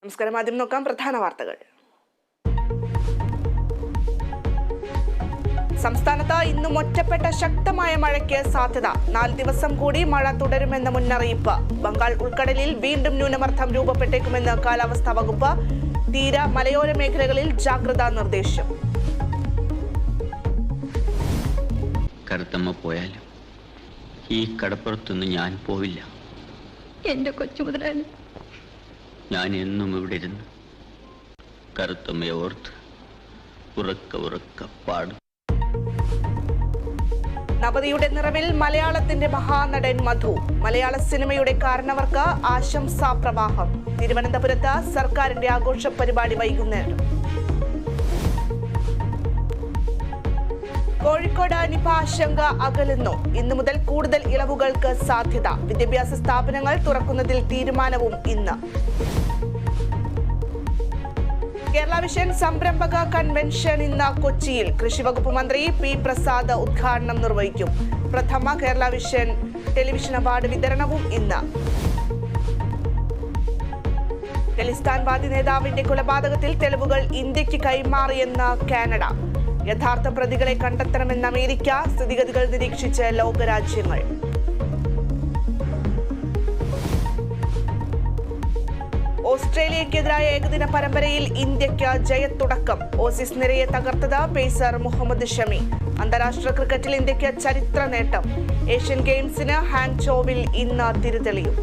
നമസ്കാരം. ആദ്യം നോക്കാം പ്രധാന വാർത്തകൾ. സംസ്ഥാനത്ത് ഇന്നും ഒറ്റപ്പെട്ട ശക്തമായ മഴയ്ക്ക് സാധ്യത. 4 ദിവസം കൂടി മഴ തുടരുമെന്ന മുന്നറിയിപ്പ്. ബംഗാൾ ഉൾക്കടലിൽ വീണ്ടും ന്യൂനമർദ്ദം രൂപപ്പെട്ടേക്കുമെന്ന് കാലാവസ്ഥാ വകുപ്പ്. തീര മലയോര മേഖലകളിൽ ജാഗ്രതാ നിർദ്ദേശം. കറുത്തമ്മ പോയാലും ഈ കടപ്പുറത്തൊന്നും ഞാൻ പോവില്ല. എന്റെ കൊച്ചു മുതലാളി, ഞാൻ എന്നും ഇവിടെ ഇരുന്ന് കറുത്തമ്മയെ ഓർത്ത് ഉറക്ക പാടും. നവതിയുടെ നിറവിൽ മലയാളത്തിന്റെ മഹാനടൻ മധു. മലയാള സിനിമയുടെ കാരണവർക്ക് ആശംസാ പ്രവാഹം. തിരുവനന്തപുരത്ത് സർക്കാരിന്റെ ആഘോഷ പരിപാടി വൈകുന്നേരം. കോഴിക്കോട് നിപ ആശങ്ക അകലുന്നു. ഇന്നു മുതൽ കൂടുതൽ ഇളവുകൾക്ക് സാധ്യത. വിദ്യാഭ്യാസ സ്ഥാപനങ്ങൾ തുറക്കുന്നതിൽ തീരുമാനവും ഇന്ന്. കേരള വിഷൻ സംരംഭക കൺവെൻഷൻ ഇന്ന് കൊച്ചിയിൽ. കൃഷിവകുപ്പ് മന്ത്രി പി പ്രസാദ് ഉദ്ഘാടനം നിർവഹിക്കും. പ്രഥമ കേരള വിഷൻ ടെലിവിഷൻ അവാർഡ് വിതരണവും ഇന്ന്. ഖലിസ്ഥാൻവാദി നേതാവിന്റെ കൊലപാതകത്തിൽ തെളിവുകൾ ഇന്ത്യക്ക് കൈമാറിയെന്ന് കാനഡ. യഥാർത്ഥ പ്രതികളെ കണ്ടെത്തണമെന്ന് അമേരിക്ക. സ്ഥിതിഗതികൾ നിരീക്ഷിച്ച് ലോകരാജ്യങ്ങൾ. ഓസ്ട്രേലിയക്കെതിരായ ഏകദിന പരമ്പരയിൽ ഇന്ത്യക്ക് ജയത്തുടക്കം. ഓസീസ് നിരയെ തകർത്തത് പേസർ മുഹമ്മദ് ഷമി. അന്താരാഷ്ട്ര ക്രിക്കറ്റിൽ ഇന്ത്യക്ക് ചരിത്ര നേട്ടം. ഏഷ്യൻ ഗെയിംസിന് ഹാങ്ചോവിൽ ഇന്ന് തിരിതെളിയും.